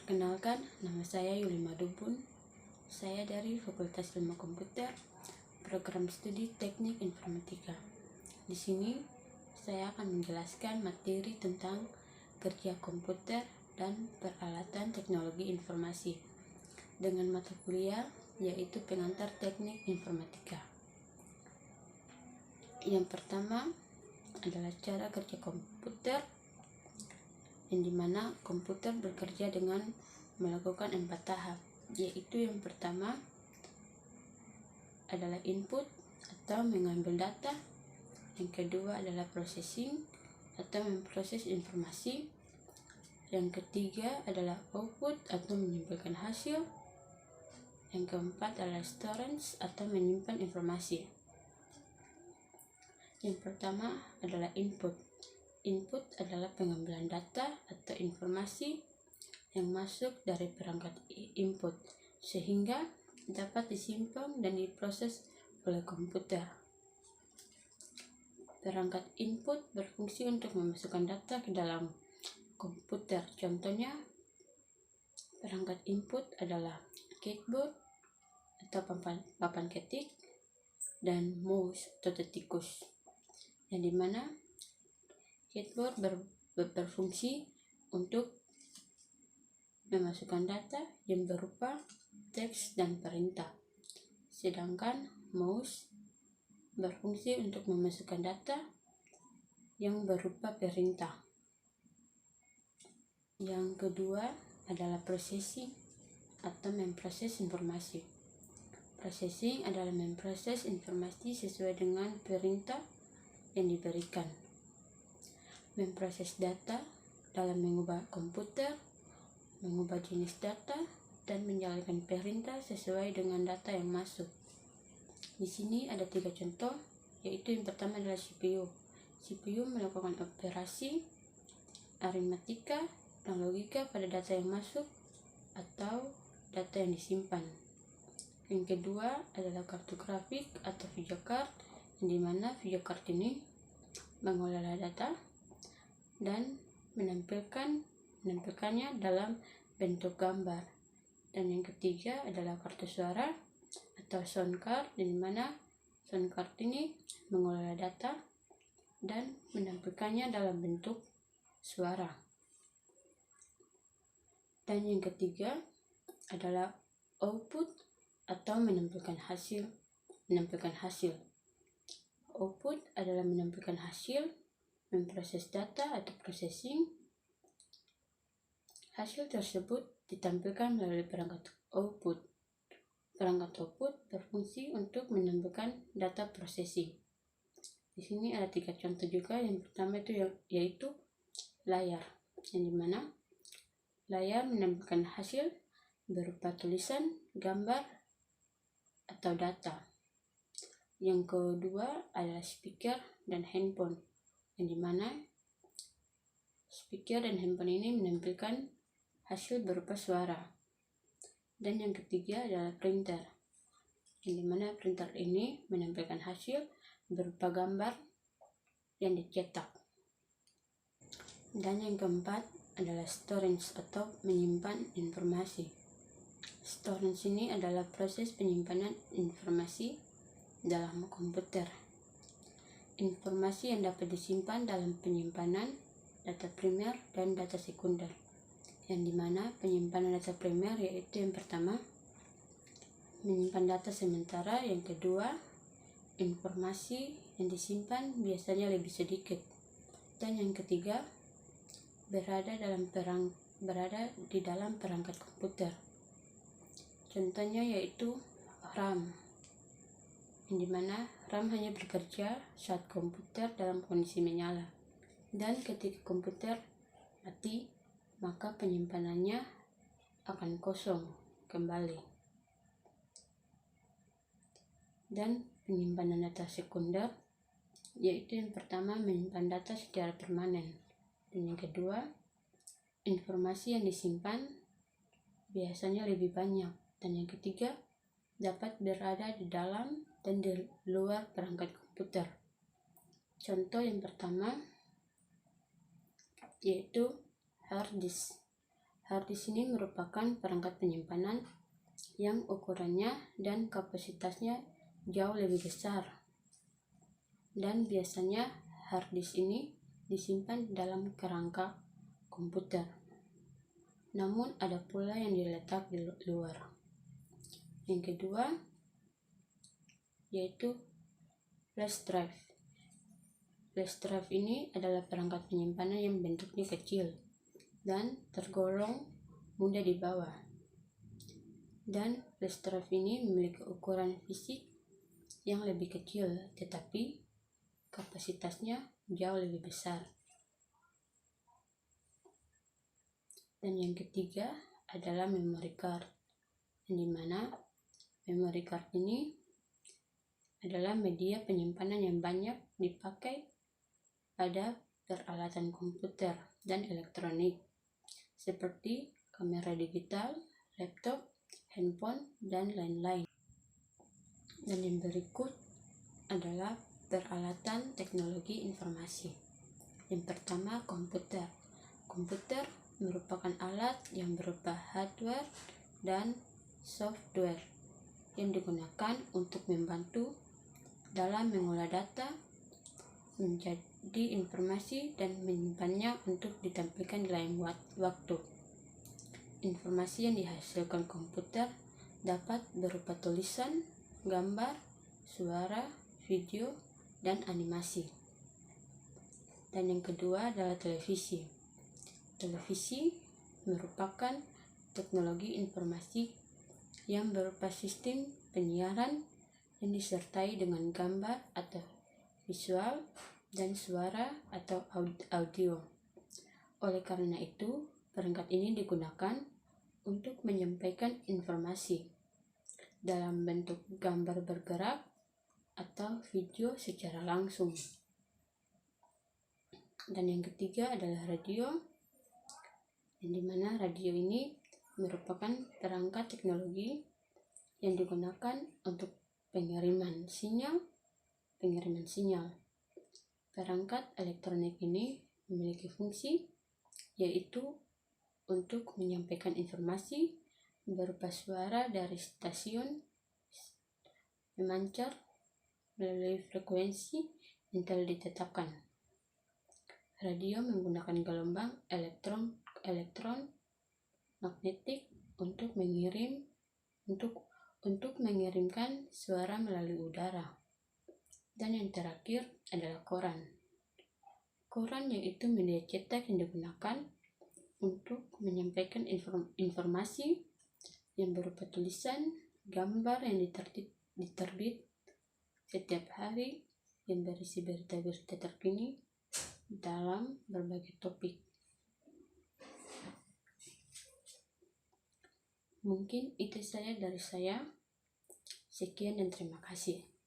Perkenalkan, nama saya Yuli Madubun. Saya dari Fakultas Ilmu Komputer, Program Studi Teknik Informatika. Di sini saya akan menjelaskan materi tentang kerja komputer dan peralatan teknologi informasi dengan mata kuliah yaitu pengantar teknik informatika. Yang pertama adalah cara kerja komputer, yang dimana komputer bekerja dengan melakukan 4 tahap, yaitu yang pertama adalah input atau mengambil data, yang kedua adalah processing atau memproses informasi, yang ketiga adalah output atau menyimpulkan hasil, yang keempat adalah storage atau menyimpan informasi. Yang pertama adalah input. Input adalah pengambilan data atau informasi yang masuk dari perangkat input sehingga dapat disimpan dan diproses oleh komputer. Perangkat input berfungsi untuk memasukkan data ke dalam komputer. Contohnya, perangkat input adalah keyboard atau papan ketik dan mouse atau tikus, yang dimana keyboard berfungsi untuk memasukkan data yang berupa teks dan perintah, sedangkan mouse berfungsi untuk memasukkan data yang berupa perintah. Yang kedua adalah processing atau memproses informasi. Processing adalah memproses informasi sesuai dengan perintah yang diberikan. Memproses data dalam mengubah komputer, mengubah jenis data, dan menjalankan perintah sesuai dengan data yang masuk. Di sini ada 3 contoh, yaitu yang pertama adalah CPU. CPU melakukan operasi aritmatika dan logika pada data yang masuk atau data yang disimpan. Yang kedua adalah kartu grafik atau video card, yang dimana video card ini mengolah data dan menampilkannya dalam bentuk gambar. Dan yang ketiga adalah kartu suara atau sound card, di mana sound card ini mengolah data dan menampilkannya dalam bentuk suara. Dan yang ketiga adalah output atau menampilkan hasil. Output adalah menampilkan hasil, memproses data atau processing. Hasil tersebut ditampilkan melalui perangkat output. Perangkat output berfungsi untuk menampilkan data processing. Di sini ada 3 contoh juga. Yang pertama yaitu layar, yang dimana layar menampilkan hasil berupa tulisan, gambar, atau data. Yang kedua adalah speaker dan handphone, yang dimana speaker dan handphone ini menampilkan hasil berupa suara. Dan yang ketiga adalah printer, yang dimana printer ini menampilkan hasil berupa gambar yang dicetak. Dan yang keempat adalah storage atau menyimpan informasi. Storage ini adalah proses penyimpanan informasi dalam komputer. Informasi yang dapat disimpan dalam penyimpanan data primer dan data sekunder, yang dimana penyimpanan data primer yaitu yang pertama menyimpan data sementara, yang kedua informasi yang disimpan biasanya lebih sedikit, dan yang ketiga berada di dalam perangkat komputer. Contohnya yaitu RAM, yang dimana RAM hanya bekerja saat komputer dalam kondisi menyala, dan ketika komputer mati maka penyimpanannya akan kosong kembali. Dan penyimpanan data sekunder yaitu yang pertama menyimpan data secara permanen, dan yang kedua informasi yang disimpan biasanya lebih banyak, dan yang ketiga dapat berada di dalam dan di luar perangkat komputer. Contoh yang pertama yaitu hard disk. Hard disk ini merupakan perangkat penyimpanan yang ukurannya dan kapasitasnya jauh lebih besar. Dan biasanya hard disk ini disimpan dalam kerangka komputer. Namun ada pula yang diletak di luar. Yang kedua yaitu flash drive. Flash drive ini adalah perangkat penyimpanan yang bentuknya kecil dan tergolong mudah dibawa. Dan flash drive ini memiliki ukuran fisik yang lebih kecil, tetapi kapasitasnya jauh lebih besar. Dan yang ketiga adalah memory card, yang dimana memory card ini adalah media penyimpanan yang banyak dipakai pada peralatan komputer dan elektronik seperti kamera digital, laptop, handphone, dan lain-lain. Dan yang berikut adalah peralatan teknologi informasi. Yang pertama, komputer. Komputer merupakan alat yang berupa hardware dan software yang digunakan untuk membantu dalam mengolah data menjadi informasi dan menyimpannya untuk ditampilkan di lain waktu. Informasi yang dihasilkan komputer dapat berupa tulisan, gambar, suara, video, dan animasi. Dan yang kedua adalah televisi. Televisi merupakan teknologi informasi yang berupa sistem penyiaran yang disertai dengan gambar atau visual dan suara atau audio. Oleh karena itu, perangkat ini digunakan untuk menyampaikan informasi dalam bentuk gambar bergerak atau video secara langsung. Dan yang ketiga adalah radio, yang dimana radio ini merupakan perangkat teknologi yang digunakan untuk pengiriman sinyal. Perangkat elektronik ini memiliki fungsi yaitu untuk menyampaikan informasi berupa suara dari stasiun pemancar melalui frekuensi yang telah ditetapkan. Radio menggunakan gelombang elektron magnetik untuk mengirimkan suara melalui udara. Dan yang terakhir adalah koran. Koran yaitu media cetak yang digunakan untuk menyampaikan informasi yang berupa tulisan, gambar yang diterbit setiap hari yang berisi berita-berita terkini dalam berbagai topik. Mungkin itu saja dari saya. Sekian dan terima kasih.